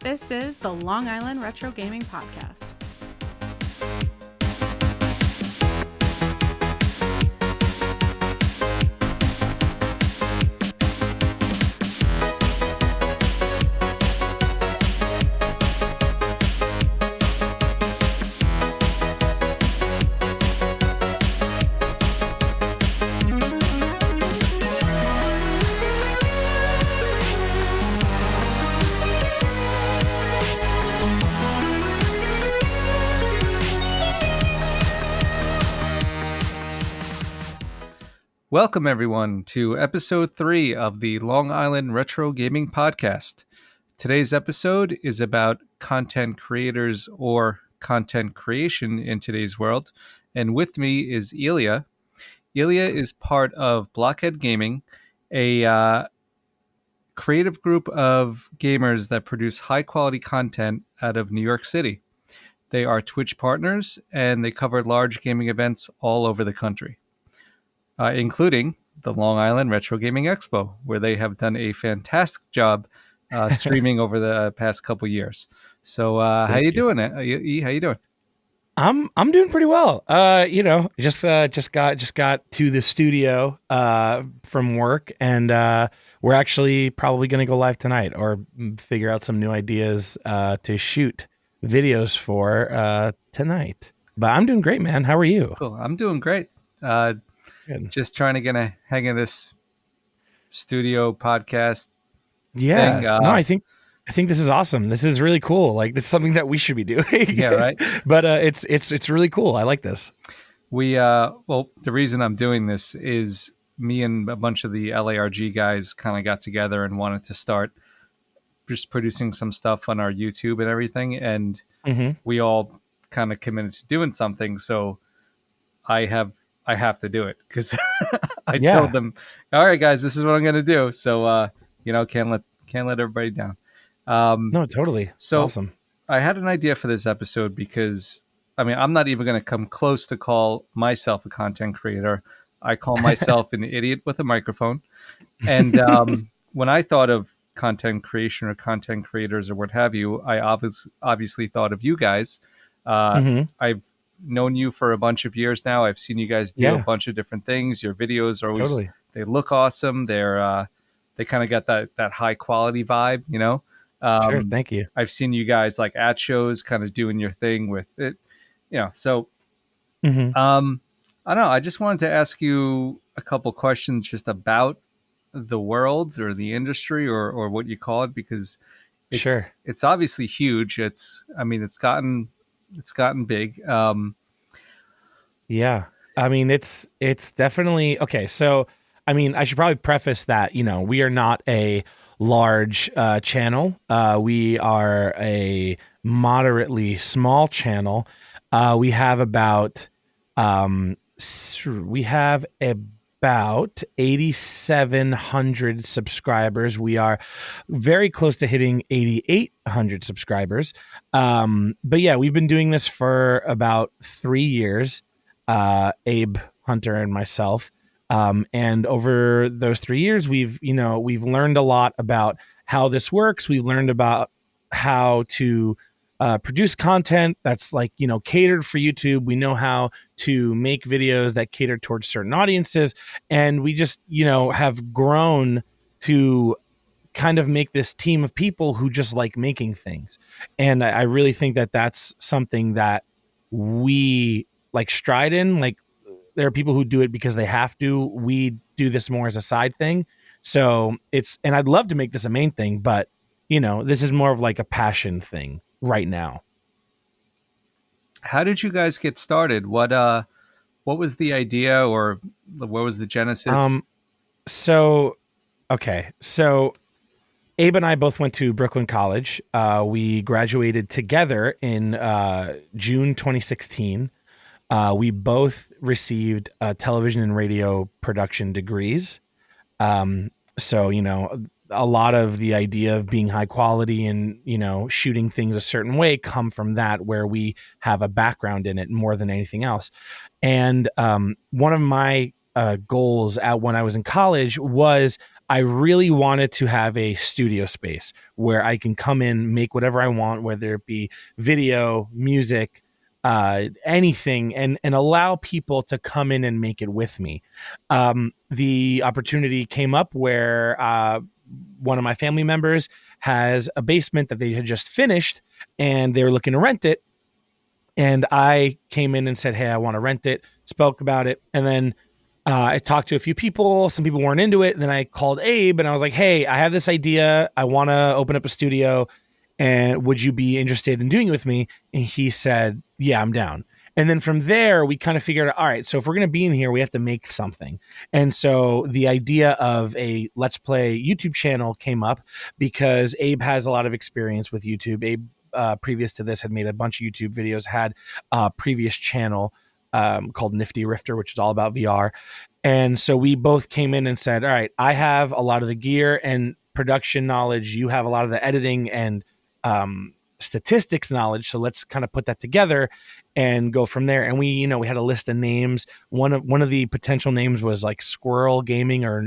This is the Long Island Retro Gaming Podcast. Welcome, everyone, to episode 3 of the Long Island Retro Gaming Podcast. Today's episode is about content creators or content creation in today's world. And with me is Elea. Elea is part of Blockhead Gaming, a creative group of gamers that produce high-quality content out of New York City. They are Twitch partners, and they cover large gaming events all over the country. Including the Long Island Retro Gaming Expo, where they have done a fantastic job streaming over the past couple years. So, how you doing? How you doing? I'm doing pretty well. Just got to the studio from work, and we're actually probably going to go live tonight or figure out some new ideas to shoot videos for tonight. But I'm doing great, man. How are you? Cool. I'm doing great. Good. Just trying to get a hang of this studio podcast. Yeah. thing. No, I think this is awesome. This is really cool. Like, this is something that we should be doing. Yeah, right. But it's really cool. I like this. Well, the reason I'm doing this is me and a bunch of the LIRG guys kind of got together and wanted to start just producing some stuff on our YouTube and everything. And we all kind of committed to doing something. So I have to do it because I told them, all right, guys, this is what I'm going to do. So, can't let everybody down. No, totally. So awesome. I had an idea for this episode because, I'm not even going to come close to call myself a content creator. I call myself an idiot with a microphone. And when I thought of content creation or content creators or what have you, I obviously thought of you guys. I've known you for a bunch of years now. I've seen you guys do a bunch of different things. Your videos are always they look awesome. They're they kind of got that high quality vibe, Sure, thank you. I've seen you guys like at shows kind of doing your thing with it, so I don't know, I just wanted to ask you a couple questions just about the world or the industry or what you call it, because it's obviously huge. It's gotten big. It's definitely okay. So, I should probably preface that, we are not a large channel. We are a moderately small channel. We have about 8,700 subscribers. We are very close to hitting 8,800 subscribers. But yeah, we've been doing this for about 3 years, Abe, Hunter, and myself. And over those 3 years, we've learned a lot about how this works. We've learned about how to produce content that's catered for YouTube. We know how to make videos that cater towards certain audiences. And we just, have grown to kind of make this team of people who just like making things. And I really think that that's something that we stride in. There are people who do it because they have to. We do this more as a side thing. So and I'd love to make this a main thing, but this is more of a passion thing right now. How did you guys get started? What was the idea, or what was the genesis? So Abe and I both went to Brooklyn College. We graduated together in June 2016. We both received television and radio production degrees. So, a lot of the idea of being high quality and, shooting things a certain way come from that, where we have a background in it more than anything else. And one of my goals when I was in college was I really wanted to have a studio space where I can come in, make whatever I want, whether it be video, music, anything, and allow people to come in and make it with me. The opportunity came up where one of my family members has a basement that they had just finished, and they were looking to rent it. And I came in and said, "Hey, I want to rent it." Spoke about it, and then I talked to a few people. Some people weren't into it. And then I called Abe and I was like, "Hey, I have this idea. I want to open up a studio, and would you be interested in doing it with me?" And he said, "Yeah, I'm down." And then from there, we kind of figured out, all right, so if we're going to be in here, we have to make something. And so the idea of a Let's Play YouTube channel came up because Abe has a lot of experience with YouTube. Abe, previous to this, had made a bunch of YouTube videos, had a previous channel called Nifty Rifter, which is all about VR. And so we both came in and said, all right, I have a lot of the gear and production knowledge. You have a lot of the editing and statistics knowledge. So let's kind of put that together and go from there. And we had a list of names. One of the potential names was like Squirrel Gaming or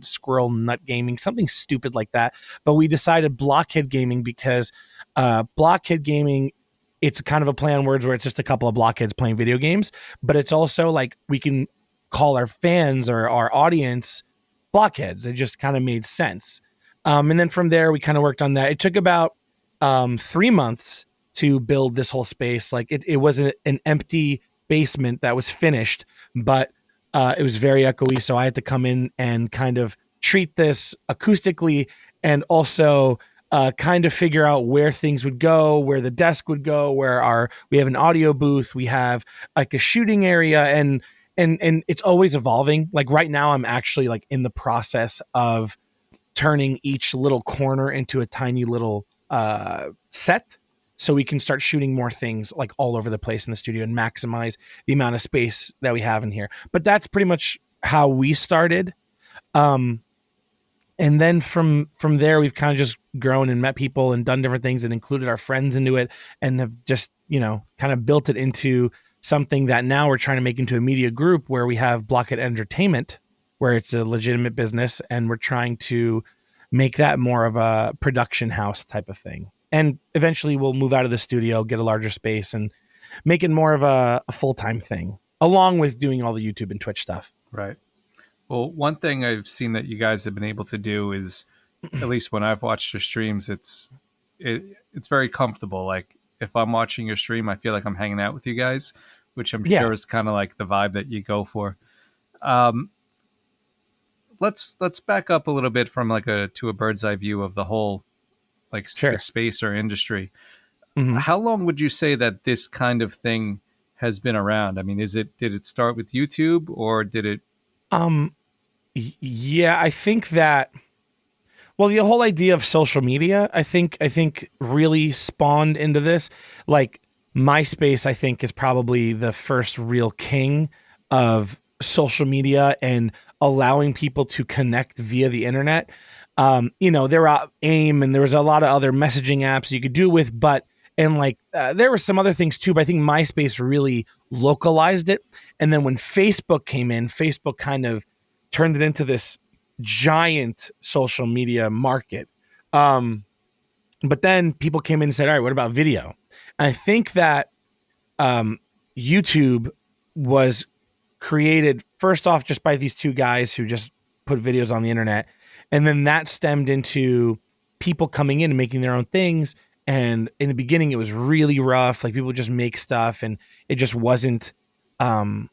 Squirrel Nut Gaming, something stupid like that. But we decided Blockhead Gaming because Blockhead Gaming, it's kind of a play on words where it's just a couple of blockheads playing video games, but it's also like we can call our fans or our audience blockheads. It just kind of made sense. And then from there, we kind of worked on that. It took about 3 months to build this whole space. Like it was an empty basement that was finished, but it was very echoey. So I had to come in and kind of treat this acoustically and also kind of figure out where things would go, where the desk would go, we have an audio booth, we have like a shooting area, and it's always evolving. Like right now, I'm actually like in the process of turning each little corner into a tiny little set, so we can start shooting more things like all over the place in the studio and maximize the amount of space that we have in here. But that's pretty much how we started. And then from there, we've kind of just grown and met people and done different things and included our friends into it and have just, kind of built it into something that now we're trying to make into a media group where we have Blockhead Entertainment, where it's a legitimate business, and we're trying to make that more of a production house type of thing. And eventually we'll move out of the studio, get a larger space, and make it more of a full-time thing, along with doing all the YouTube and Twitch stuff. Right. Well, one thing I've seen that you guys have been able to do is, at least when I've watched your streams, it's very comfortable. Like if I'm watching your stream, I feel like I'm hanging out with you guys, which I'm sure is kind of like the vibe that you go for. Let's back up a little bit from to a bird's eye view of the whole space or industry. Mm-hmm. How long would you say that this kind of thing has been around? I mean, did it start with YouTube or did it? Yeah, I think that, well, the whole idea of social media, I think really spawned into this. Like MySpace, I think, is probably the first real king of social media and allowing people to connect via the internet. There were AIM and there was a lot of other messaging apps you could do with, there were some other things too, but I think MySpace really localized it. And then when Facebook came in, Facebook kind of turned it into this giant social media market. But then people came in and said, all right, what about video? And I think that YouTube was created first off just by these two guys who just put videos on the internet. And then that stemmed into people coming in and making their own things. And in the beginning, it was really rough. Like people would just make stuff and it just wasn't, nothing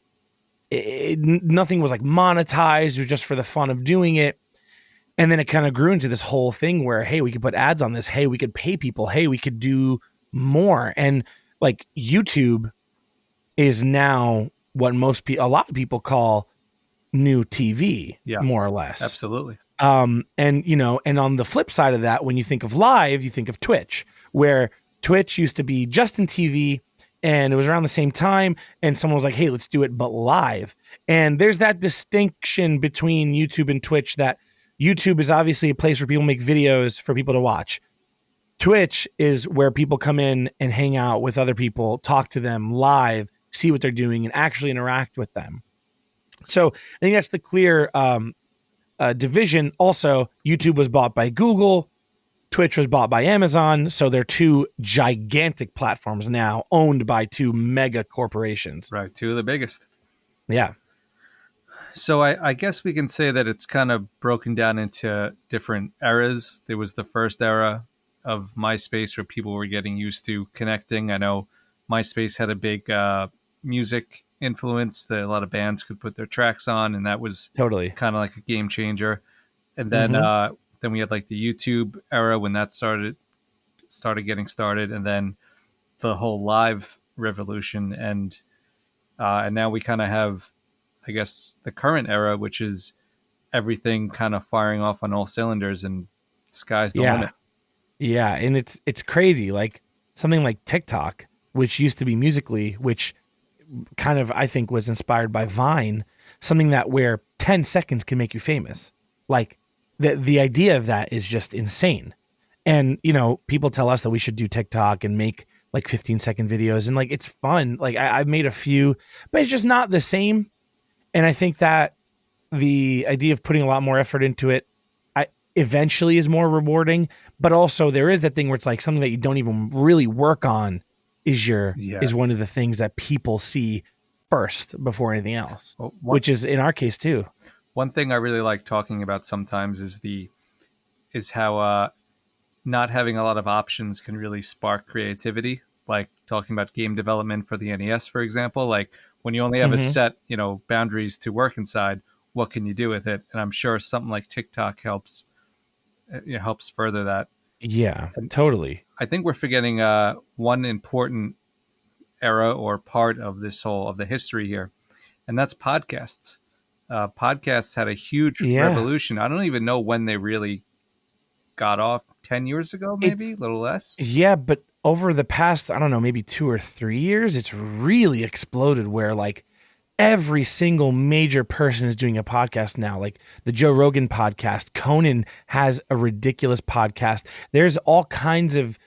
was like monetized. It was just for the fun of doing it. And then it kind of grew into this whole thing where, hey, we could put ads on this. Hey, we could pay people. Hey, we could do more. And like YouTube is now what a lot of people call new TV, more or less. Absolutely. And on the flip side of that, when you think of live, you think of Twitch, where Twitch used to be Justin TV and it was around the same time. And someone was like, hey, let's do it, but live. And there's that distinction between YouTube and Twitch, that YouTube is obviously a place where people make videos for people to watch. Twitch is where people come in and hang out with other people, talk to them live, see what they're doing, and actually interact with them. So I think that's the clear division. Also, YouTube was bought by Google. Twitch was bought by Amazon. So they're two gigantic platforms now owned by two mega corporations. Right. Two of the biggest. Yeah. So I guess we can say that it's kind of broken down into different eras. There was the first era of MySpace where people were getting used to connecting. I know MySpace had a big music influence that a lot of bands could put their tracks on, and that was Totally. kind of like a game changer. And then then we had like the YouTube era when that started getting started, and then the whole live revolution, and now we kind of have, I guess, the current era, which is everything kind of firing off on all cylinders, and sky's the limit. Yeah, and it's crazy. Like something like TikTok, which used to be Musical.ly, which kind of I think was inspired by Vine, something that where 10 seconds can make you famous. Like the idea of that is just insane. And people tell us that we should do TikTok and make like 15-second videos, and like it's fun. Like I've made a few, but it's just not the same. And I think that the idea of putting a lot more effort into it eventually is more rewarding, but also there is that thing where it's like something that you don't even really work on is one of the things that people see first before anything else, which is in our case too. One thing I really like talking about sometimes is how not having a lot of options can really spark creativity. Like talking about game development for the NES, for example. Like when you only have a set, boundaries to work inside, what can you do with it? And I'm sure something like TikTok helps further that. Yeah, totally. I think we're forgetting one important era or part of the history here, and that's podcasts. Podcasts had a huge revolution. I don't even know when they really got off. 10 years ago, maybe a little less. Yeah, but over the past, I don't know, maybe 2 or 3 years, it's really exploded where like every single major person is doing a podcast now. Like the Joe Rogan podcast, Conan has a ridiculous podcast. There's all kinds of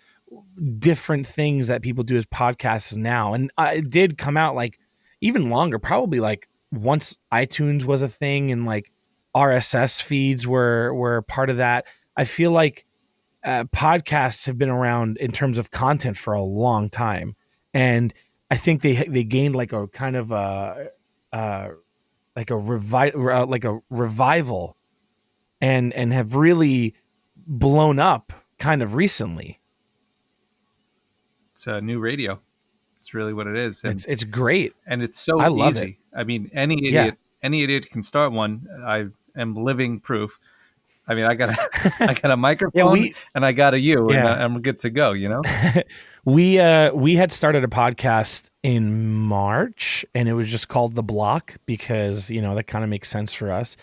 different things that people do as podcasts now. And it did come out like even longer, probably like once iTunes was a thing and like RSS feeds were part of that. I feel like podcasts have been around in terms of content for a long time. And I think they gained like a kind of like a revival and have really blown up kind of recently. It's a new radio. It's really what it is. And it's great. And it's so I love easy. it. I mean, any idiot can start one. I am living proof. I mean, I got a microphone and I got and I'm good to go, We had started a podcast in March and it was just called The Block because, that kind of makes sense for us.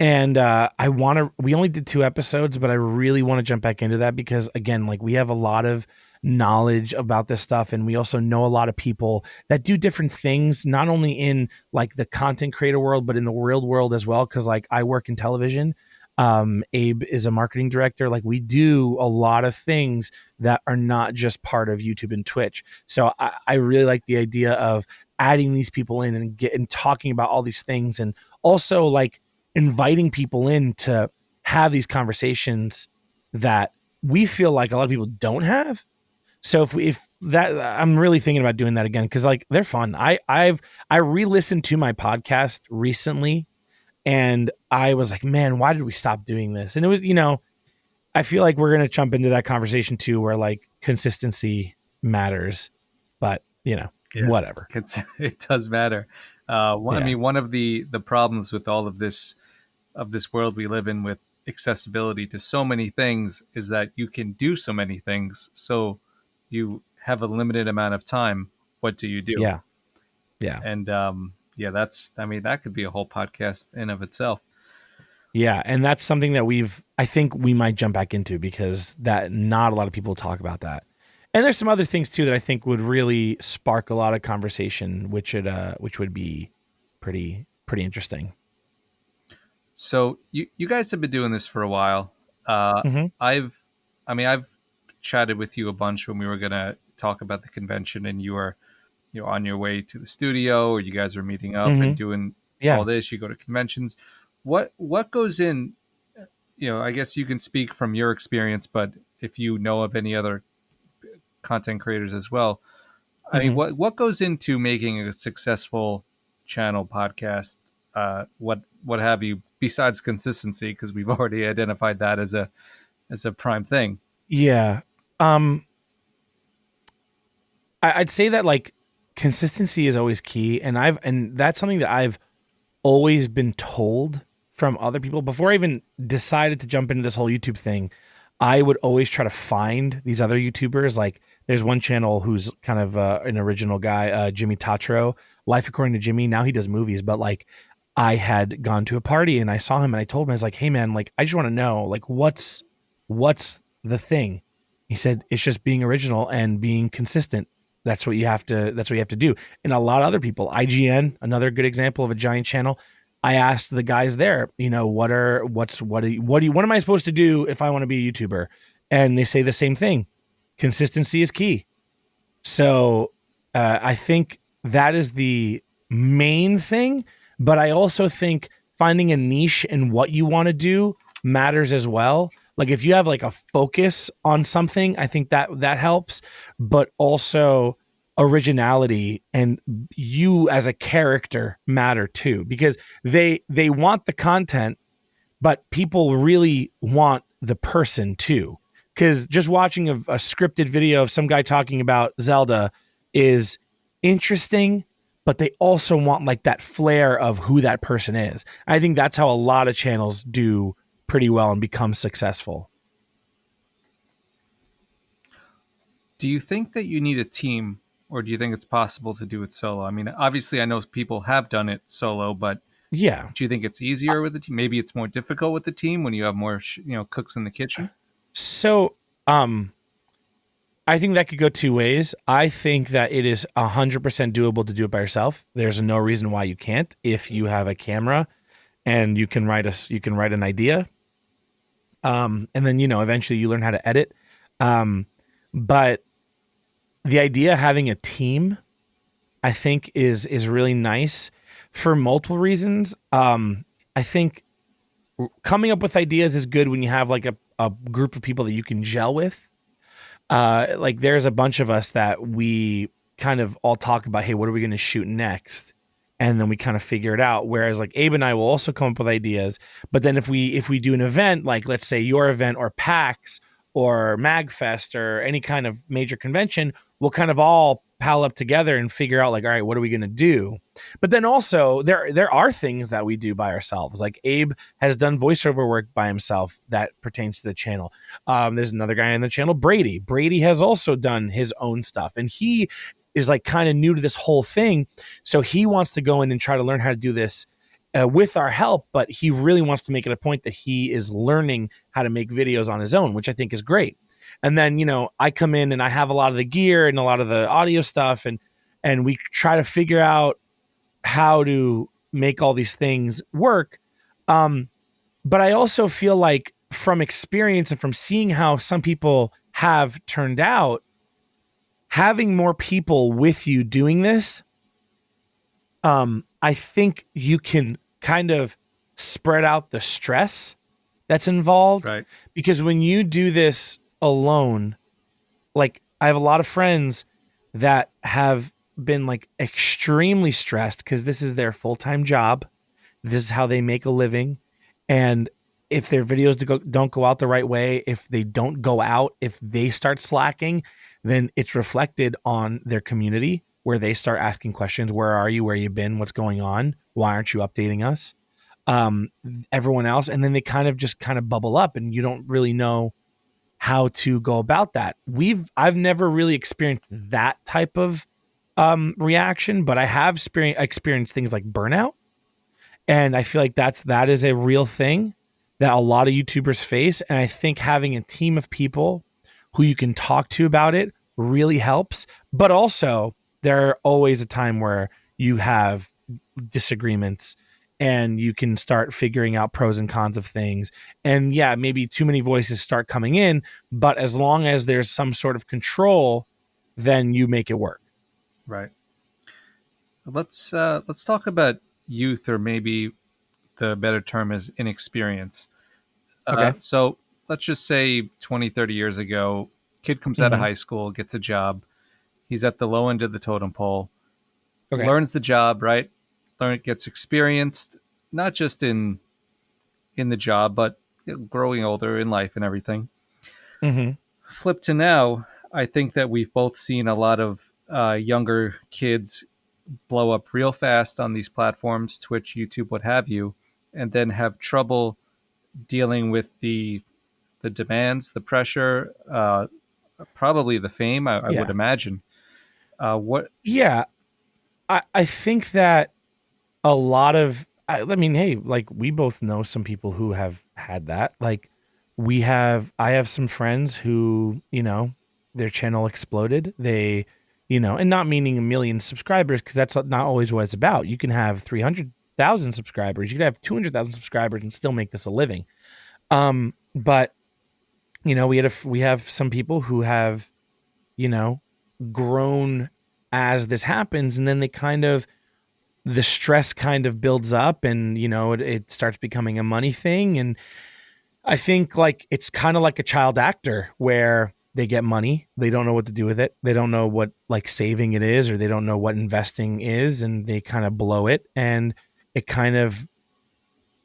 And we only did 2 episodes, but I really want to jump back into that because again, like we have a lot of knowledge about this stuff. And we also know a lot of people that do different things, not only in like the content creator world, but in the real world as well. Cause like I work in television. Abe is a marketing director. Like we do a lot of things that are not just part of YouTube and Twitch. So I really like the idea of adding these people in and talking about all these things, and also like inviting people in to have these conversations that we feel like a lot of people don't have. So if that, I'm really thinking about doing that again because like they're fun. I re-listened to my podcast recently. And I was like, man, why did we stop doing this? And it was, I feel like we're going to jump into that conversation too, where like consistency matters, but whatever. It does matter. I mean, one of the problems with all of this world we live in with accessibility to so many things is that you can do so many things. So you have a limited amount of time. What do you do? Yeah. Yeah. And, that could be a whole podcast in of itself. Yeah. And that's something that I think we might jump back into because that not a lot of people talk about that. And there's some other things too that I think would really spark a lot of conversation, which would be pretty interesting. So you guys have been doing this for a while. I've chatted with you a bunch when we were going to talk about the convention and you were on your way to the studio, or you guys were meeting up and doing all this. You go to conventions. what goes in, I guess you can speak from your experience, but if you know of any other content creators as well, I mean, Mhm. what goes into making a successful channel podcast? What have you besides consistency? Because we've already identified that as a prime thing. Yeah. Um, I'd say that like consistency is always key, and that's something that I've always been told from other people before I even decided to jump into this whole YouTube thing. I would always try to find these other YouTubers. Like, there's one channel who's kind of an original guy, Jimmy Tatro, Life According to Jimmy. Now he does movies, but like, I had gone to a party and I saw him and I told him, I was like, "Hey man, like, I just want to know, like, what's the thing?" He said, "It's just being original and being consistent. That's what you have to do." And a lot of other people, IGN, another good example of a giant channel. I asked the guys there, what am I supposed to do if I want to be a YouTuber? And they say the same thing. Consistency is key. So I think that is the main thing. But I also think finding a niche in what you want to do matters as well. Like, if you have like a focus on something, I think that helps. But also originality and you as a character matter too, because they want the content, but people really want the person too. Because just watching a scripted video of some guy talking about Zelda is interesting, but they also want like that flair of who that person is. I think that's how a lot of channels do pretty well and become successful. Do you think that you need a team, or do you think it's possible to do it solo? I mean, obviously, I know people have done it solo, but Yeah. do you think it's easier with the team? Maybe it's more difficult with the team when you have more, cooks in the kitchen. So, I think that could go two ways. I think that it is 100% doable to do it by yourself. There's no reason why you can't if you have a camera and you can write an idea. And then eventually you learn how to edit. Um, but the idea of having a team, I think, is really nice for multiple reasons. I think coming up with ideas is good when you have like a group of people that you can gel with. Like, there's a bunch of us that we kind of all talk about, hey, what are we going to shoot next? And then we kind of figure it out. Whereas like Abe and I will also come up with ideas, but then if we do an event, like let's say your event or PAX or MagFest or any kind of major convention, we'll kind of all pal up together and figure out like, all right, what are we going to do? But then also there are things that we do by ourselves. Like, Abe has done voiceover work by himself that pertains to the channel. There's another guy on the channel, Brady. Brady has also done his own stuff, and he is like kind of new to this whole thing. So he wants to go in and try to learn how to do this with our help, but he really wants to make it a point that he is learning how to make videos on his own, which I think is great. And then, I come in and I have a lot of the gear and a lot of the audio stuff, and we try to figure out how to make all these things work. But I also feel like, from experience and from seeing how some people have turned out, having more people with you doing this, I think you can kind of spread out the stress that's involved. Right. Because when you do this alone, like, I have a lot of friends that have been like extremely stressed because this is their full-time job. This is how they make a living. And if their videos don't go out the right way, if they don't go out, if they start slacking, then it's reflected on their community, where they start asking questions. Where are you? Where you been? What's going on? Why aren't you updating us? Everyone else. And then they kind of bubble up, and you don't really know how to go about that. I've never really experienced that type of reaction, but I have experienced things like burnout. And I feel like that is a real thing that a lot of YouTubers face. And I think having a team of people who you can talk to about it really helps. But also, there are always a time where you have disagreements and you can start figuring out pros and cons of things. And yeah, maybe too many voices start coming in, but as long as there's some sort of control, then you make it work. Right. Let's talk about youth, or maybe the better term is inexperience. Okay. So let's just say 20, 30 years ago, kid comes out of high school, gets a job. He's at the low end of the totem pole, Okay. learns the job, right? Gets experienced, not just in the job, but growing older in life and everything. Mm-hmm. Flip to now, I think that we've both seen a lot of younger kids blow up real fast on these platforms, Twitch, YouTube, what have you, and then have trouble dealing with the demands, the pressure, probably the fame, I would Yeah. imagine. What? Yeah. I think that a lot of, I mean, hey, like we both know some people who have had that. Like I have some friends who, their channel exploded. They, and not meaning a million subscribers, because that's not always what it's about. You can have 300,000 subscribers, you could have 200,000 subscribers and still make this a living. But we have some people who have, grown as this happens, and then the stress kind of builds up, and it starts becoming a money thing. And I think like it's kind of like a child actor where they get money, they don't know what to do with it, they don't know what like saving it is, or they don't know what investing is, and they kind of blow it, and it kind of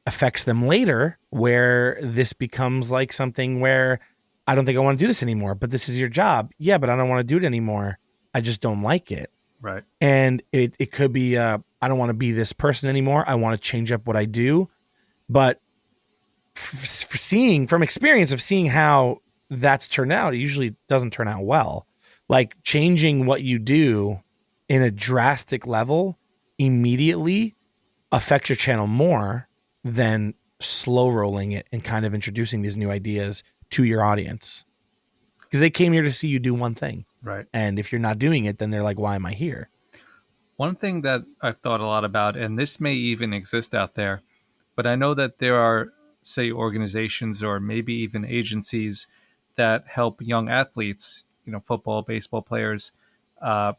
affects them later, where this becomes like something where I don't think I want to do this anymore, but this is your job. Yeah, but I don't want to do it anymore. I just don't like it. Right. And it could be, I don't want to be this person anymore. I want to change up what I do. But from experience of seeing how that's turned out, it usually doesn't turn out well. Like changing what you do in a drastic level immediately affects your channel more than slow rolling it and kind of introducing these new ideas to your audience, because they came here to see you do one thing. Right. And if you're not doing it, then they're like, why am I here? One thing that I've thought a lot about, and this may even exist out there, but I know that there are, say, organizations or maybe even agencies that help young athletes, football, baseball players, kind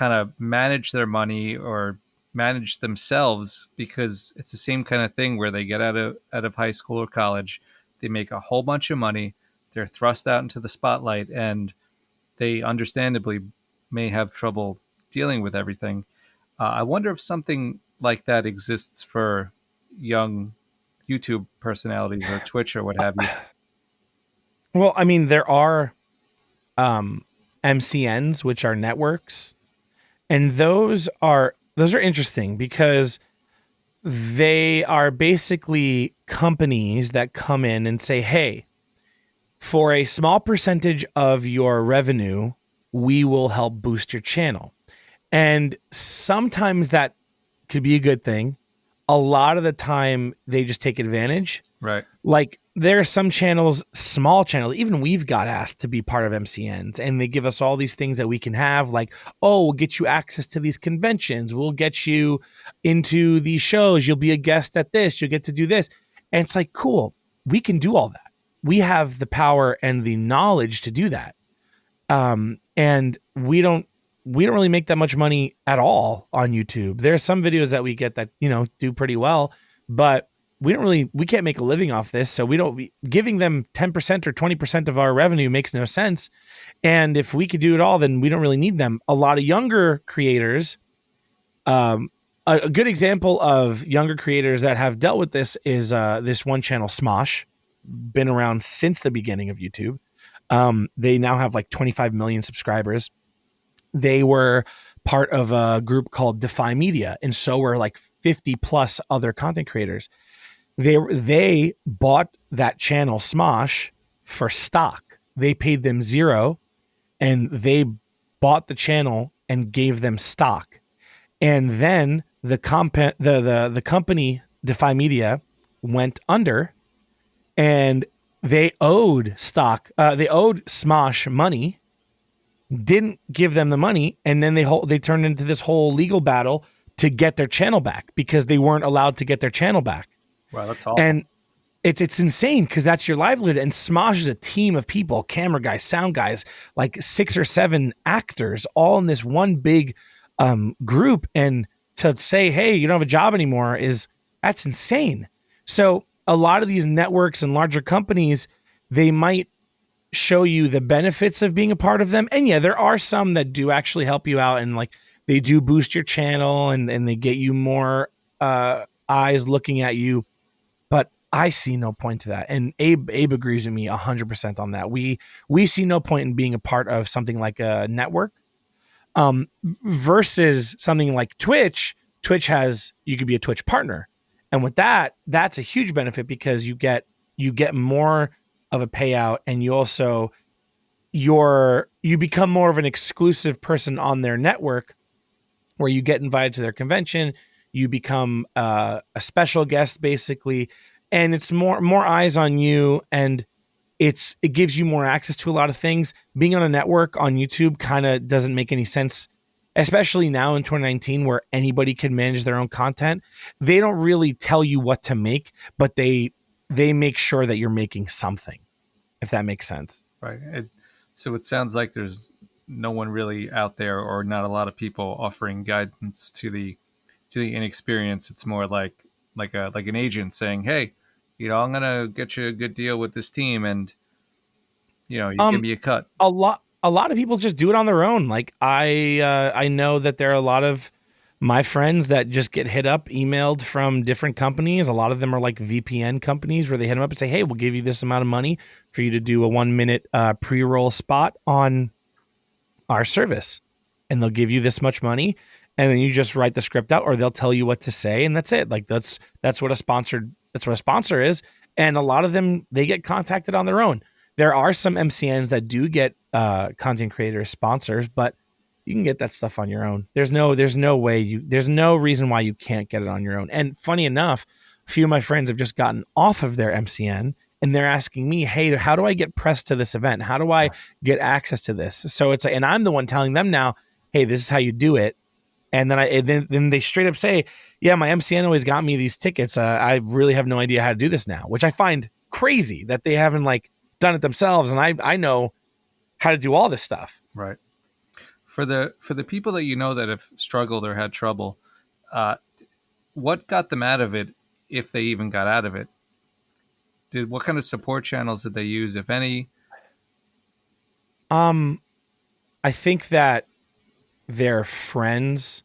of manage their money or manage themselves, because it's the same kind of thing where they get out of high school or college, they make a whole bunch of money, they're thrust out into the spotlight, and they understandably may have trouble dealing with everything. I wonder if something like that exists for young YouTube personalities or Twitch or what have you. Well, I mean, there are MCNs, which are networks, and those are interesting because they are basically companies that come in and say, hey, for a small percentage of your revenue, we will help boost your channel. And sometimes that could be a good thing. A lot of the time they just take advantage. Right. Like there are some channels, small channels, even we've got asked to be part of MCNs, and they give us all these things that we can have, like, oh, we'll get you access to these conventions, we'll get you into these shows, you'll be a guest at this, you'll get to do this. And it's like, cool, we can do all that. We have the power and the knowledge to do that. And we don't really make that much money at all on YouTube. There are some videos that we get that, do pretty well, but we can't make a living off this. So giving them 10% or 20% of our revenue makes no sense. And if we could do it all, then we don't really need them. A lot of younger creators, a good example of younger creators that have dealt with this is this one channel, Smosh, been around since the beginning of YouTube. They now have like 25 million subscribers. They were part of a group called Defy Media, and so were like 50 plus other content creators. They bought that channel Smosh for stock. They paid them $0, and they bought the channel and gave them stock. And then the company Defy Media went under, and they owed Smosh money, didn't give them the money, and then they turned into this whole legal battle to get their channel back because they weren't allowed to get their channel back. Wow, that's awful. And it's insane because that's your livelihood. And Smosh is a team of people, camera guys, sound guys, like 6 or 7 actors, all in this one big group. And to say, hey, you don't have a job anymore is That's insane. So a lot of these networks and larger companies, they might show you the benefits of being a part of them. And yeah, there are some that do actually help you out, and like they do boost your channel and they get you more eyes looking at you. But I see no point to that. And Abe agrees with me 100% on that. We see no point in being a part of something like a network versus something like Twitch. Twitch has, you could be a Twitch partner. And with that, that's a huge benefit because you get more of a payout, and you also you become more of an exclusive person on their network, where you get invited to their convention, you become a special guest basically, and it's more eyes on you, and it gives you more access to a lot of things. Being on a network on YouTube kind of doesn't make any sense, especially now in 2019 where anybody can manage their own content. They don't really tell you what to make, but they make sure that you're making something, if that makes sense. Right. So it sounds like there's no one really out there, or not a lot of people offering guidance to the inexperienced. It's more like an agent saying, "Hey, I'm gonna get you a good deal with this team, and you give me a cut." A lot of people just do it on their own. Like I know that there are a lot of my friends that just get hit up, emailed from different companies. A lot of them are like VPN companies where they hit them up and say, "Hey, we'll give you this amount of money for you to do a 1-minute pre-roll spot on our service," and they'll give you this much money, and then you just write the script out, or they'll tell you what to say, and that's it. Like that's what a sponsor is. And a lot of them, they get contacted on their own. There are some MCNs that do get content creator sponsors, but you can get that stuff on your own. There's no reason why you can't get it on your own. And funny enough, a few of my friends have just gotten off of their MCN, and they're asking me, "Hey, how do I get pressed to this event? How do I get access to this?" So it's like, and I'm the one telling them now, "Hey, this is how you do it." And then they straight up say, "Yeah, my MCN always got me these tickets. I really have no idea how to do this now," which I find crazy that they haven't like done it themselves. And I know how to do all this stuff. Right. For the people that that have struggled or had trouble, what got them out of it, if they even got out of it? What kind of support channels did they use, if any? I think that their friends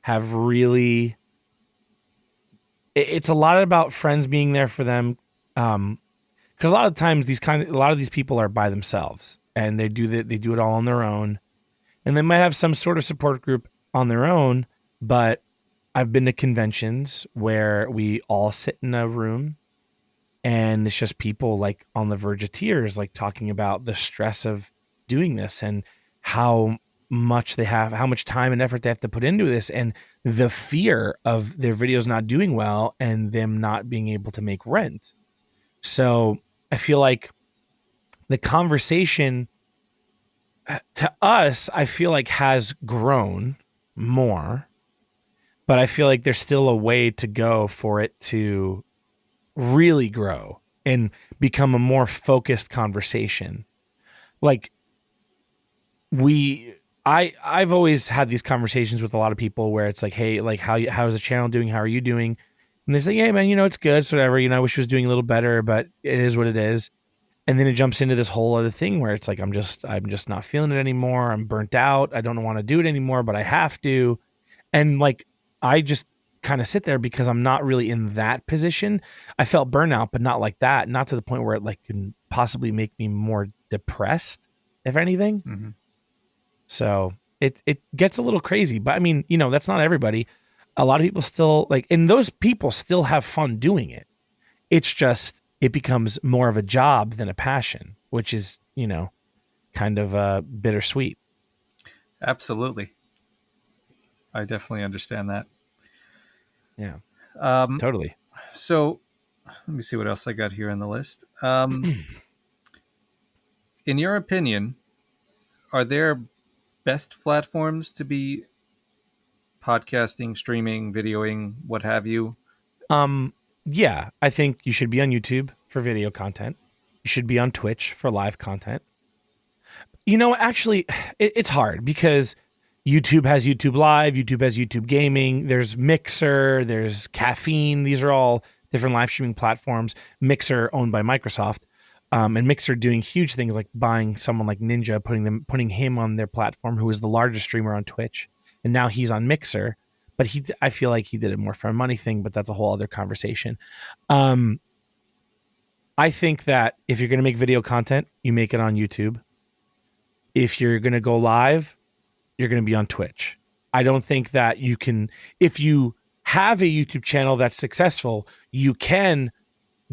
have really. It's a lot about friends being there for them, because a lot of times a lot of these people are by themselves, and they do it all on their own. And they might have some sort of support group on their own, but I've been to conventions where we all sit in a room and it's just people like on the verge of tears, like talking about the stress of doing this and how much time and effort they have to put into this, and the fear of their videos not doing well and them not being able to make rent. So I feel like the conversation to us, I feel like has grown more, but I feel like there's still a way to go for it to really grow and become a more focused conversation. Like I've always had these conversations with a lot of people where it's like, "Hey, like how's the channel doing? How are you doing?" And they say, "Yeah, man, it's good. It's whatever. I wish it was doing a little better, but it is what it is." And then it jumps into this whole other thing where it's like, I'm just not feeling it anymore. I'm burnt out. I don't want to do it anymore, but I have to. And like, I just kind of sit there because I'm not really in that position. I felt burnout, but not like that. Not to the point where it like can possibly make me more depressed, if anything. Mm-hmm. So it gets a little crazy, but I mean, that's not everybody. A lot of people still like, and those people still have fun doing it. It's just, it becomes more of a job than a passion, which is, kind of bittersweet. Absolutely. I definitely understand that. Yeah, totally. So let me see what else I got here on the list. In your opinion, are there best platforms to be podcasting, streaming, videoing, what have you? Yeah, I think you should be on YouTube for video content. You should be on Twitch for live content. Actually, it's hard because YouTube has YouTube Live, YouTube has YouTube Gaming, there's Mixer, there's Caffeine. These are all different live streaming platforms. Mixer owned by Microsoft. And Mixer doing huge things like buying someone like Ninja, putting him on their platform, who is the largest streamer on Twitch. And now he's on Mixer. But I feel like he did it more for a money thing, but that's a whole other conversation. I think that if you're going to make video content, you make it on YouTube. If you're going to go live, you're going to be on Twitch. I don't think that you can, if you have a YouTube channel that's successful, you can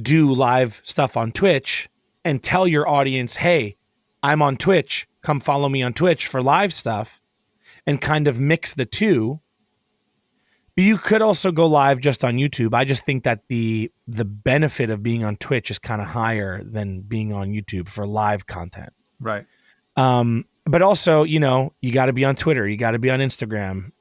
do live stuff on Twitch and tell your audience, hey, I'm on Twitch. Come follow me on Twitch for live stuff, and kind of mix the two. But you could also go live just on YouTube. I just think that the benefit of being on Twitch is kind of higher than being on YouTube for live content. Right. But also, you got to be on Twitter. You got to be on Instagram.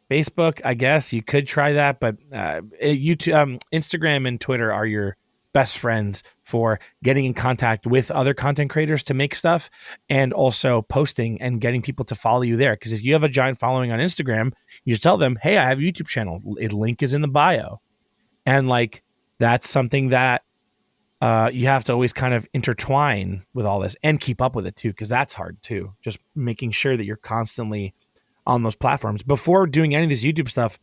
Facebook, I guess you could try that, but YouTube, Instagram and Twitter are your best friends for getting in contact with other content creators to make stuff, and also posting and getting people to follow you there. Because if you have a giant following on Instagram, you just tell them, hey, I have a YouTube channel. Link is in the bio. And like, that's something that you have to always kind of intertwine with all this and keep up with it too, because that's hard too. Just making sure that you're constantly on those platforms. Before doing any of this YouTube stuff,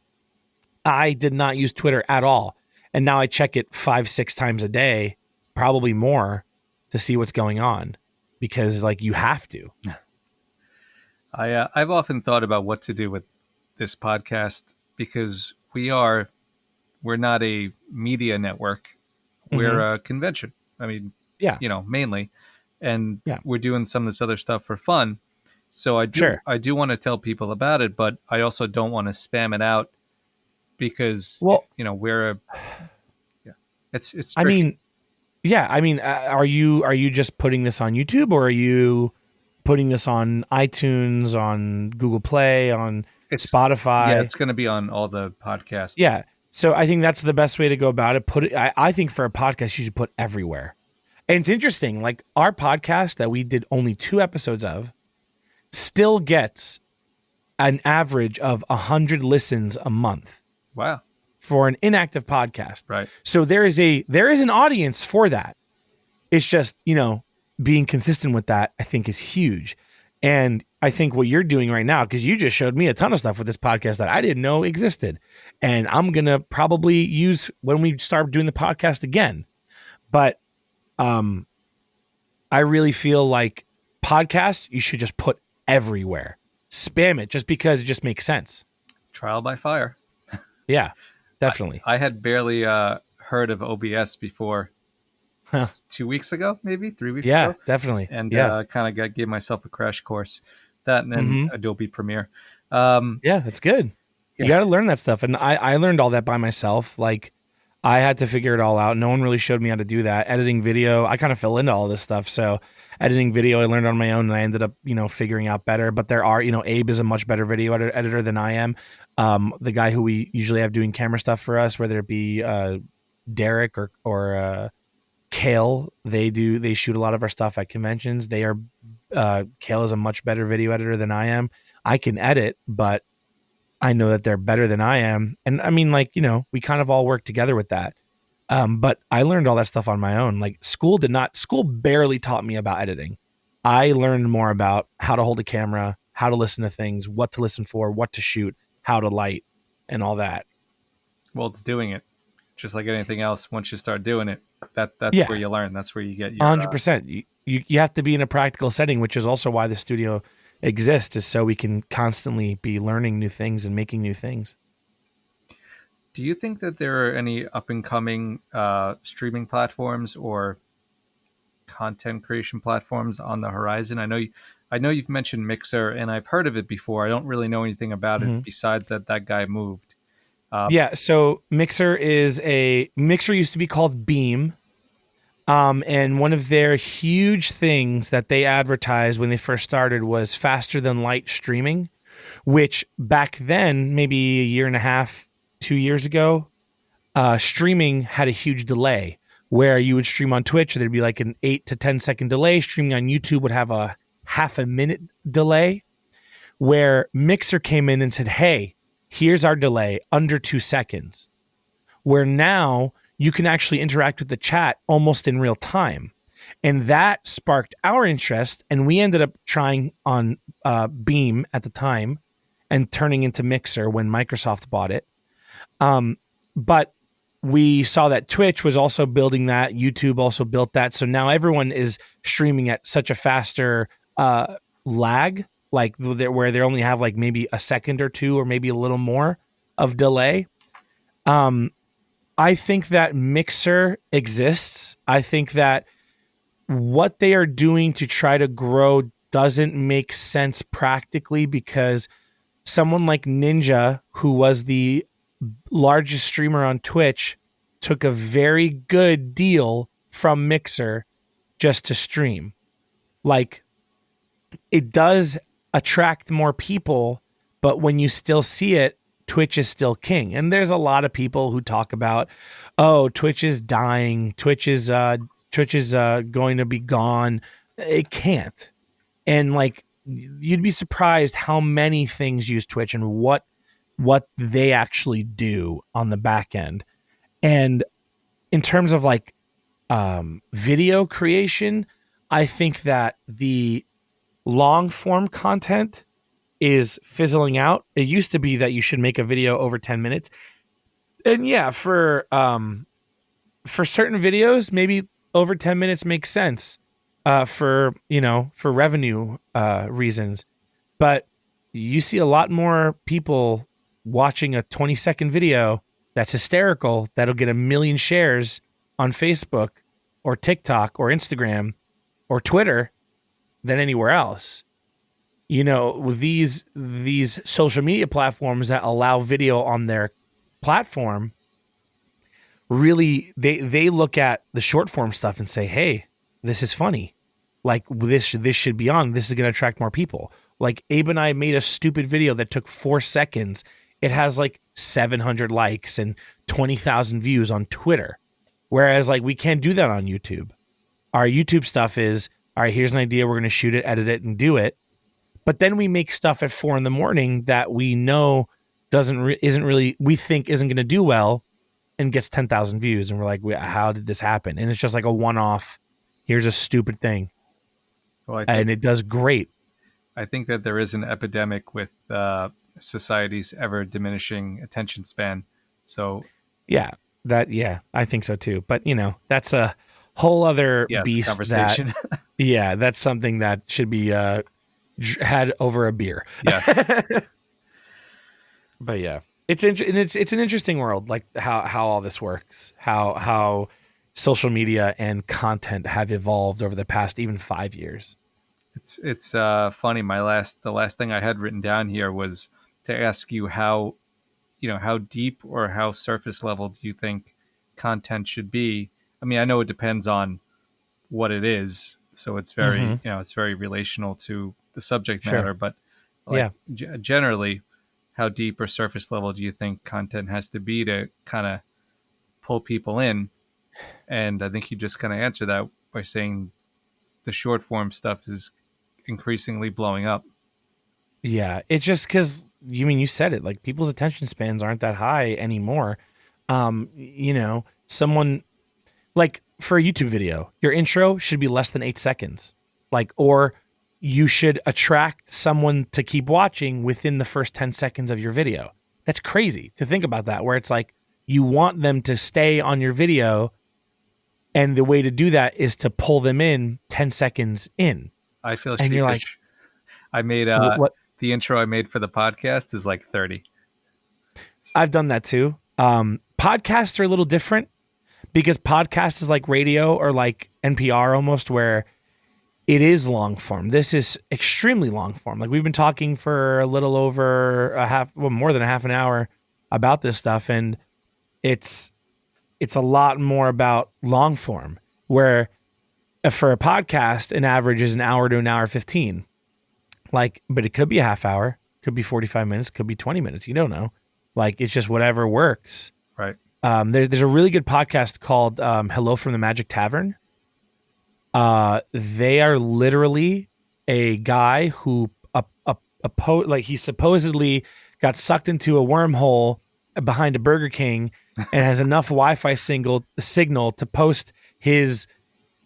I did not use Twitter at all. And now I check it 5-6 times a day, probably more, to see what's going on, because like you have to. I've often thought about what to do with this podcast, because we're not a media network. We're a convention. I mean, yeah, mainly, and we're doing some of this other stuff for fun. So I do want to tell people about it, but I also don't want to spam it out, because it's tricky. I mean, are you just putting this on YouTube, or are you putting this on iTunes, on Google Play, on Spotify? Yeah, it's going to be on all the podcasts. Yeah. So I think that's the best way to go about it. I think for a podcast, you should put everywhere. And it's interesting, like our podcast that we did only 2 episodes of still gets an average of 100 listens a month. Wow. For an inactive podcast. Right. So there is an audience for that. It's just, being consistent with that, I think, is huge. And I think what you're doing right now, because you just showed me a ton of stuff with this podcast that I didn't know existed. And I'm going to probably use when we start doing the podcast again. But I really feel like podcast, you should just put everywhere. Spam it just because it just makes sense. Trial by fire. Yeah, definitely. I had barely heard of OBS before 2 weeks ago, maybe 3 weeks ago. Yeah, definitely. And kind of gave myself a crash course. That and then Adobe Premiere. Yeah, that's good. You got to learn that stuff. And I learned all that by myself. Like, I had to figure it all out. No one really showed me how to do that. Editing video, I kind of fell into all this stuff. So editing video, I learned on my own, and I ended up, figuring out better. But there are, Abe is a much better video editor than I am. The guy who we usually have doing camera stuff for us, whether it be Derek or Kale, they shoot a lot of our stuff at conventions. Kale is a much better video editor than I am. I can edit, but I know that they're better than I am. And I mean, we kind of all work together with that. But I learned all that stuff on my own. Like school barely taught me about editing. I learned more about how to hold a camera, how to listen to things, what to listen for, what to shoot, how to light, and all that. Well, it's doing it. Just like anything else, once you start doing it, that's where you learn. That's where you get your 100%. You have to be in a practical setting, which is also why the studio exists, is so we can constantly be learning new things and making new things. Do you think that there are any up and coming streaming platforms or content creation platforms on the horizon? I know you've mentioned Mixer, and I've heard of it before. I don't really know anything about it besides that guy moved. So Mixer used to be called Beam. And one of their huge things that they advertised when they first started was faster than light streaming, which back then, maybe a year and a half, 2 years ago, streaming had a huge delay where you would stream on Twitch. There'd be like an 8 to 10 second delay. Streaming on YouTube would have a half a minute delay. where Mixer came in and said, hey, here's our delay under 2 seconds, where now you can actually interact with the chat almost in real time. And that sparked our interest, and we ended up trying on Beam at the time and turning into Mixer when Microsoft bought it. But we saw that Twitch was also building that. YouTube also built that. So now everyone is streaming at such a faster lag, like where they only have like maybe a second or two or maybe a little more of delay. I think that Mixer exists. I think that what they are doing to try to grow doesn't make sense practically, because someone like Ninja, who was the largest streamer on Twitch, took a very good deal from Mixer just to stream. Like, it does attract more people, but when you still see it, Twitch is still king. And there's a lot of people who talk about, oh, Twitch is dying. Twitch is going to be gone. It can't. And like, you'd be surprised how many things use Twitch and what they actually do on the back end. And in terms of like video creation, I think that the long form content is fizzling out. It used to be that you should make a video over 10 minutes. And yeah, for certain videos, maybe over 10 minutes makes sense for revenue reasons. But you see a lot more people watching a 20-second video that's hysterical that'll get 1 million shares on Facebook or TikTok or Instagram or Twitter than anywhere else. You know, with these social media platforms that allow video on their platform, really they look at the short form stuff and say, hey, this is funny. Like, this should be on. This is going to attract more people. Like, Abe and I made a stupid video that took 4 seconds. It has like 700 likes and 20,000 views on Twitter. Whereas like, we can't do that on YouTube. Our YouTube stuff is, all right, here's an idea. We're going to shoot it, edit it, and do it. But then we make stuff at 4 a.m. that we know isn't going to do well, and gets 10,000 views. And we're like, how did this happen? And it's just like a one-off. Here's a stupid thing. Well, and it does great. I think that there is an epidemic with society's ever diminishing attention span. So I think so too. But that's a whole other beast conversation. That's something that should be had over a beer. Yeah. But yeah, it's an interesting world, like how all this works, how social media and content have evolved over the past even 5 years. It's funny. The last thing I had written down here was to ask you how deep or how surface level do you think content should be? I mean, I know it depends on what it is, so it's very it's very relational to the subject matter. But generally, how deep or surface level do you think content has to be to kind of pull people in? And I think you just kind of answer that by saying the short form stuff is increasingly blowing up. Yeah, it's just because you said it, like, people's attention spans aren't that high anymore. Someone, like, for a YouTube video, your intro should be less than 8 seconds, like, or you should attract someone to keep watching within the first 10 seconds of your video. That's crazy to think about that, where it's like you want them to stay on your video, and the way to do that is to pull them in 10 seconds in. I feel sheepish. You're like, I made the intro I made for the podcast is like 30. I've done that too. Podcasts are a little different because podcast is like radio or like NPR almost, where it is long form. This is extremely long form. Like, we've been talking for a little over more than a half an hour about this stuff, and it's a lot more about long form, where for a podcast, an average is an hour to an hour 15. Like, but it could be a half hour, could be 45 minutes, could be 20 minutes. You don't know. Like, it's just whatever works. Right. There's a really good podcast called Hello from the Magic Tavern. They are literally a guy who, like he supposedly got sucked into a wormhole behind a Burger King and has enough Wi-Fi signal to post his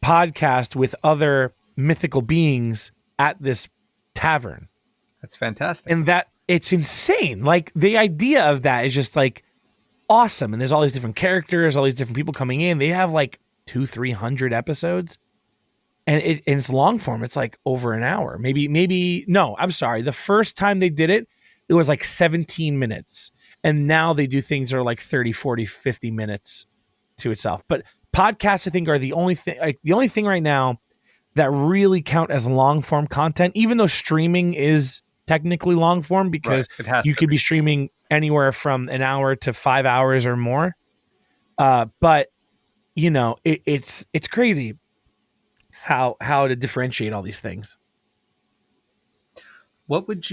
podcast with other mythical beings at this tavern. That's fantastic. And that it's insane. Like the idea of that is just like awesome. And there's all these different characters, all these different people coming in. They have like 200-300 episodes. And it's long form. It's like over an hour. Maybe no, I'm sorry. The first time they did it, it was like 17 minutes. And now they do things that are like 30, 40, 50 minutes to itself. But podcasts, I think, are the only thing right now that really count as long form content, even though streaming is technically long form because you could be streaming anywhere from an hour to 5 hours or more. But you know, it's crazy how to differentiate all these things. What would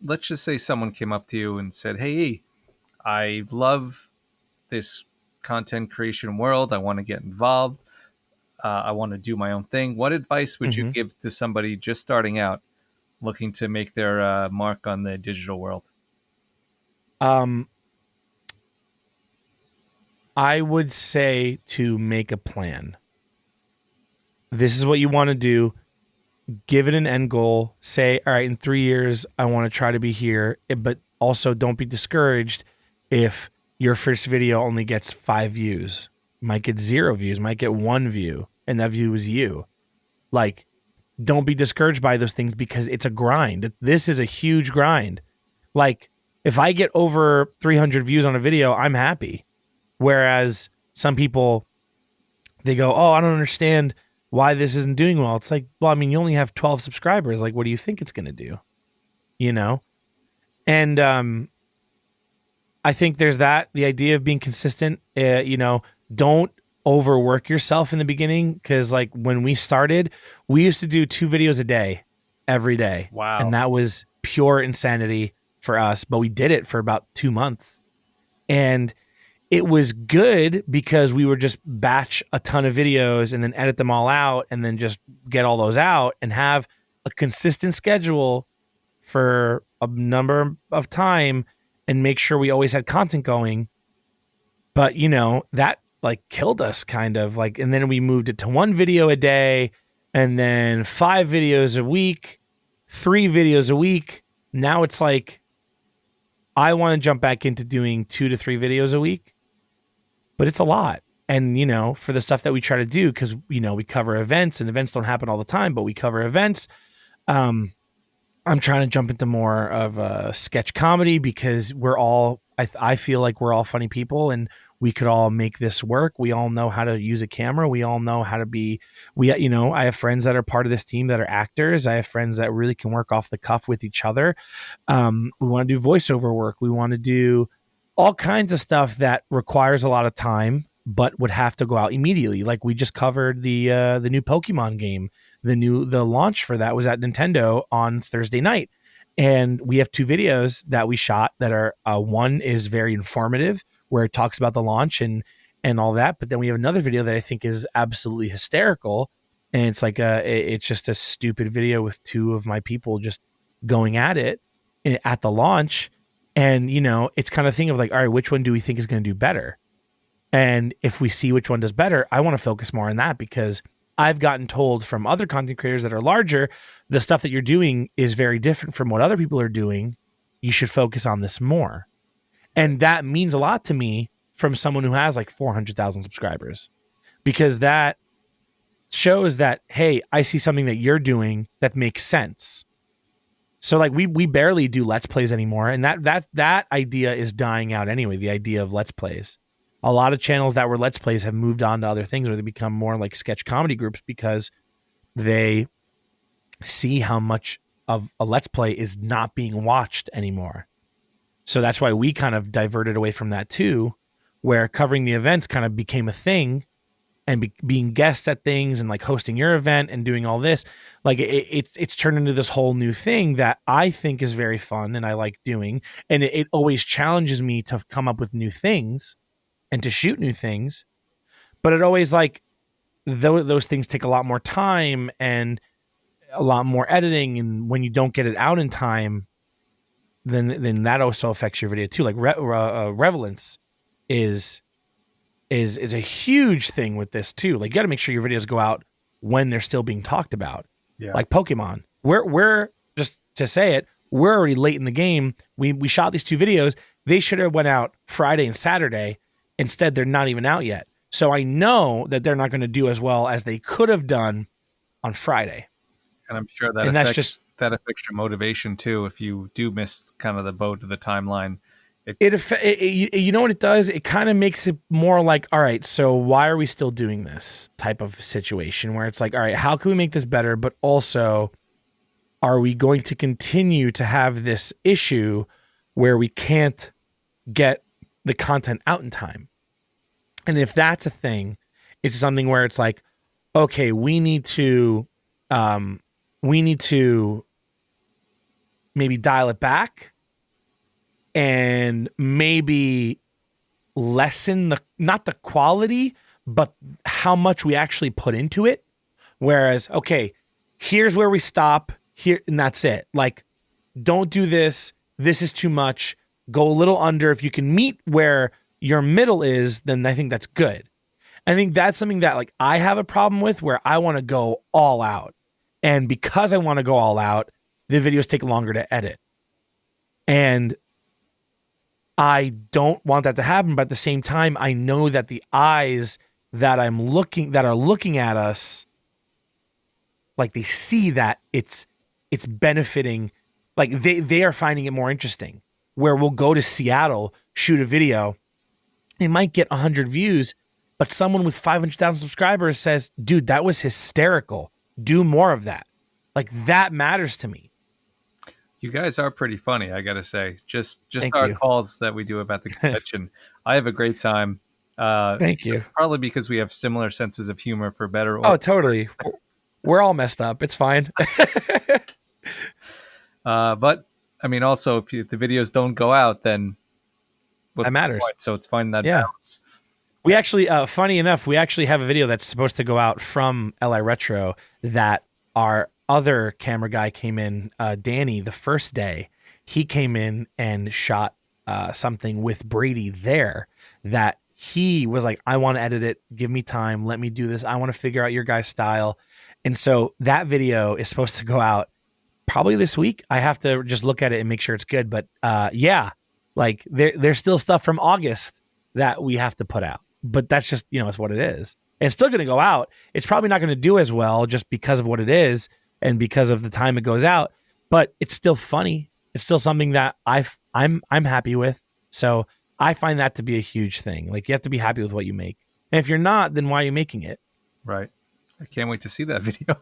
let's just say someone came up to you and said, "Hey, I love this content creation world. I want to get involved. I want to do my own thing." What advice would you give to somebody just starting out, looking to make their mark on the digital world? I would say to make a plan. This is what you want to do. Give it an end goal. Say, all right, in 3 years, I want to try to be here. But also don't be discouraged if your first video only gets 5 views. Might get 0 views, might get 1 view, and that view is you. Like, don't be discouraged by those things because it's a grind. This is a huge grind. Like, if I get over 300 views on a video, I'm happy. Whereas some people, they go, oh, I don't understand why this isn't doing well. It's like, well, I mean, you only have 12 subscribers. Like, what do you think it's going to do? You know? And I think there's the idea of being consistent. You know, don't overwork yourself in the beginning. Because like when we started, we used to do 2 videos a day, every day. Wow. And that was pure insanity for us. But we did it for about 2 months. And it was good because we would just batch a ton of videos and then edit them all out and then just get all those out and have a consistent schedule for a number of time and make sure we always had content going. But, you know, that like killed us kind of like, and then we moved it to 1 video a day and then 5 videos a week, 3 videos a week. Now it's like, I want to jump back into doing 2 to 3 videos a week. But it's a lot. And, you know, for the stuff that we try to do, because, you know, we cover events and events don't happen all the time, but we cover events. I'm trying to jump into more of a sketch comedy because we're all, I feel like we're all funny people and we could all make this work. We all know how to use a camera. We all know how to you know, I have friends that are part of this team that are actors. I have friends that really can work off the cuff with each other. We want to do voiceover work. We want to do all kinds of stuff that requires a lot of time, but would have to go out immediately. Like we just covered the new Pokemon game. The launch for that was at Nintendo on Thursday night. And we have 2 videos that we shot that are, one is very informative where it talks about the launch and all that. But then we have another video that I think is absolutely hysterical. And it's like, it's just a stupid video with 2 of my people just going at it at the launch. And, you know, it's kind of thing of like, all right, which one do we think is going to do better? And if we see which one does better, I want to focus more on that because I've gotten told from other content creators that are larger, the stuff that you're doing is very different from what other people are doing. You should focus on this more. And that means a lot to me from someone who has like 400,000 subscribers because that shows that, hey, I see something that you're doing that makes sense. So like we barely do Let's Plays anymore. And that idea is dying out anyway, the idea of Let's Plays. A lot of channels that were Let's Plays have moved on to other things where they become more like sketch comedy groups because they see how much of a Let's Play is not being watched anymore. So that's why we kind of diverted away from that too, where covering the events kind of became a thing. And being guests at things and like hosting your event and doing all this, like it's turned into this whole new thing that I think is very fun and I like doing. And it always challenges me to come up with new things and to shoot new things. But it always like those things take a lot more time and a lot more editing. And when you don't get it out in time, then that also affects your video too. Like relevance is a huge thing with this too. Like you got to make sure your videos go out when they're still being talked about. Yeah. Like Pokemon, we're just to say it, we're already late in the game. We shot these 2 videos. They should have went out Friday and Saturday. Instead, they're not even out yet. So I know that they're not going to do as well as they could have done on Friday. And I'm sure that affects your motivation too. If you do miss kind of the boat of the timeline, you know what it does? It kind of makes it more like, all right, so why are we still doing this type of situation where it's like, all right, how can we make this better? But also, are we going to continue to have this issue where we can't get the content out in time? And if that's a thing, it's something where it's like, okay, we need to maybe dial it back and maybe lessen not the quality, but how much we actually put into it. Whereas, okay, here's where we stop here, and that's it. Like, don't do this. This is too much. Go a little under. If you can meet where your middle is, then I think that's good. I think that's something that like I have a problem with, where I want to go all out. And because I want to go all out, the videos take longer to edit. And I don't want that to happen, but at the same time, I know that the eyes that are looking at us, like they see that it's benefiting, like they are finding it more interesting. Where we'll go to Seattle, shoot a video, it might get 100 views, but someone with 500,000 subscribers says, dude, that was hysterical. Do more of that. Like that matters to me. You guys are pretty funny, I gotta say. Just Thank our you. calls that we do about the convention, I have a great time. Thank you. Probably because we have similar senses of humor, for better or Oh, totally. We're all messed up. It's fine. But I mean, also, if the videos don't go out, then what's that matters. the point? So it's finding that balance. We actually, funny enough, we actually have a video that's supposed to go out from LI Retro that our other camera guy came in, Danny, the first day. He came in and shot something with Brady there that he was like, I want to edit it. Give me time. Let me do this. I want to figure out your guys' style. And so that video is supposed to go out probably this week. I have to just look at it and make sure it's good. But yeah, like there's still stuff from August that we have to put out. But that's just, it's what it is. And it's still going to go out. It's probably not going to do as well just because of what it is and because of the time it goes out. But it's still funny. It's still something that I'm happy with. So I find that to be a huge thing. Like you have to be happy with what you make. And if you're not, then why are you making it? Right. I can't wait to see that video.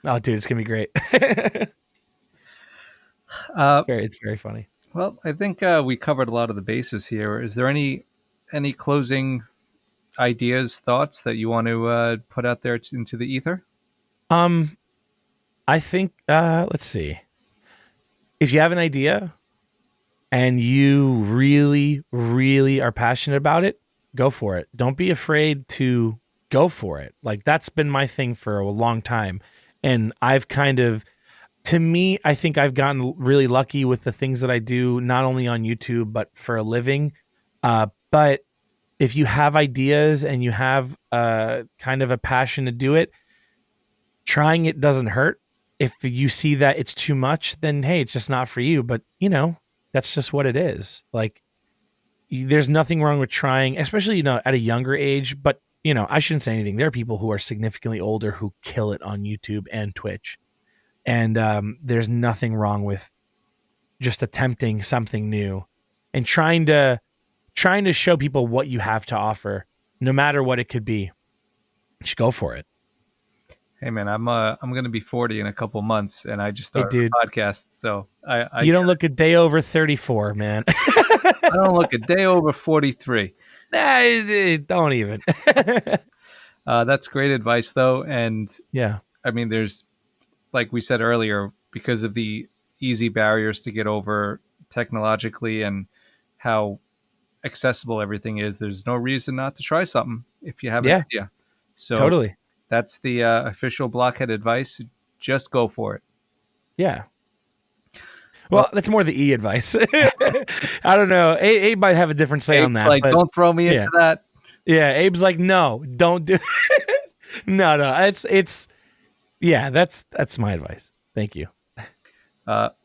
Oh, dude, it's going to be great. It's very funny. Well, I think we covered a lot of the bases here. Is there any closing ideas, thoughts that you want to put out there into the ether? I think, let's see. If you have an idea and you really, really are passionate about it, go for it. Don't be afraid to go for it. Like that's been my thing for a long time. And I've to me, I think I've gotten really lucky with the things that I do, not only on YouTube, but for a living. But if you have ideas and you have kind of a passion to do it, trying it doesn't hurt. If you see that it's too much, then hey, it's just not for you. But that's just what it is. Like there's nothing wrong with trying, especially, at a younger age, but I shouldn't say anything. There are people who are significantly older who kill it on YouTube and Twitch. And there's nothing wrong with just attempting something new and trying to show people what you have to offer, no matter what it could be. Just go for it. Hey man, I'm going to be 40 in a couple months, and I just started a podcast. So you don't look a day over 34, man. I don't look a day over 43. Don't even. That's great advice, though, and yeah, I mean, there's, like we said earlier, because of the easy barriers to get over technologically and how accessible everything is, there's no reason not to try something if you have an idea. So totally. That's the official Blockhead advice. Just go for it. Yeah. Well, that's more the E advice. I don't know. Abe might have a different say on Abe's that. like, But don't throw me yeah. into that. Yeah, Abe's like, no, don't do. No, it's. Yeah, that's my advice. Thank you.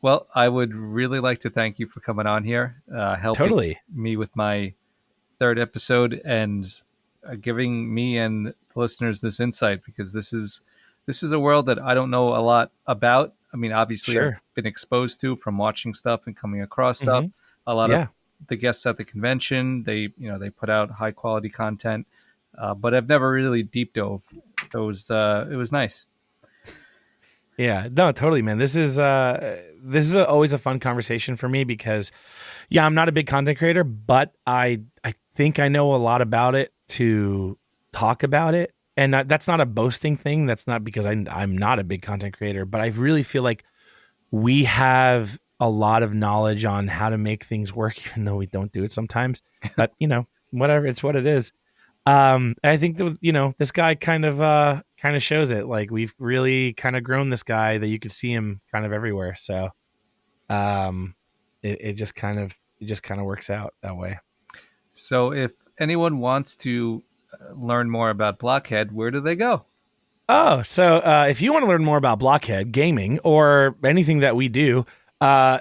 Well, I would really like to thank you for coming on here, helping Totally. me with my third episode, and giving me and the listeners this insight, because this is a world that I don't know a lot about. I mean, obviously, I've Sure. been exposed to from watching stuff and coming across stuff. Mhm. A lot of Yeah. the guests at the convention, they put out high quality content, but I've never really deep dove. So it was nice. Yeah, no, totally, man. This is always a fun conversation for me because, yeah, I'm not a big content creator, but I think I know a lot about it to talk about it, and that's not a boasting thing. That's not because I'm not a big content creator, but I really feel like we have a lot of knowledge on how to make things work, even though we don't do it sometimes. But whatever, it's what it is. I think that this guy kind of shows it. Like, we've really kind of grown this guy that you could see him kind of everywhere. So, it just kind of works out that way. So if anyone wants to learn more about Blockhead, where do they go? Oh, so if you want to learn more about Blockhead Gaming or anything that we do,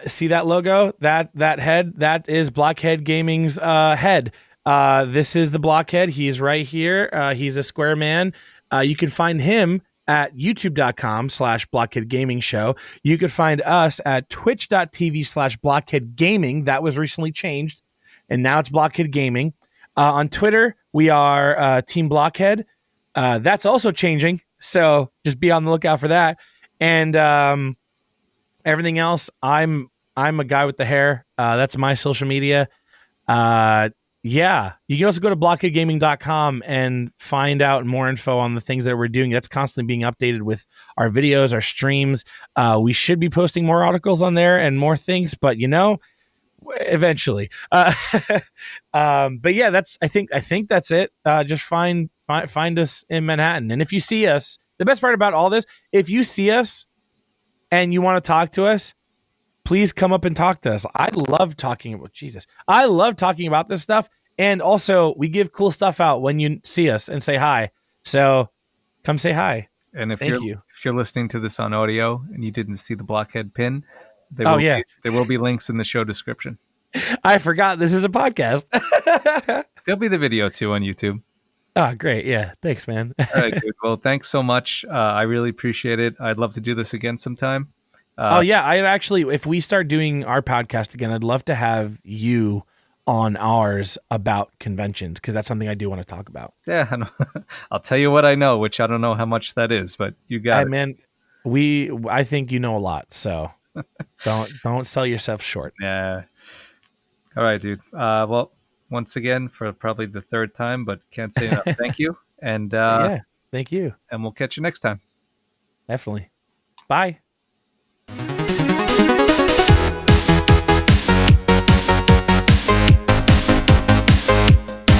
see that logo, that head, that is Blockhead Gaming's head. This is the Blockhead. He's right here. He's a square man. You can find him at youtube.com/Blockhead Gaming Show. You could find us at twitch.tv/Blockhead Gaming. That was recently changed, and now it's Blockhead Gaming. On Twitter, we are Team Blockhead. That's also changing, so just be on the lookout for that. And everything else, I'm a guy with the hair. That's my social media. Yeah, you can also go to blockheadgaming.com and find out more info on the things that we're doing. That's constantly being updated with our videos, our streams. We should be posting more articles on there and more things, but eventually. But yeah, I think that's it. Just find us in Manhattan. And if you see us, the best part about all this, if you see us and you want to talk to us, please come up and talk to us. I love talking about this stuff. And also, we give cool stuff out when you see us and say hi. So come say hi. And if Thank you're listening to this on audio and you didn't see the Blockhead pin, there will be links in the show description. I forgot this is a podcast. There'll be the video too on YouTube. Oh, great. Yeah. Thanks, man. All right, dude. Well, thanks so much. I really appreciate it. I'd love to do this again sometime. Oh yeah, I actually, if we start doing our podcast again, I'd love to have you on ours about conventions, because that's something I do want to talk about. Yeah, I'll tell you what I know, which I don't know how much that is, but you got it. Man, I think you know a lot, so don't sell yourself short. Yeah. All right, dude. Well, once again, for probably the third time, but can't say enough. Thank you, and yeah, thank you, and we'll catch you next time. definitely. Bye.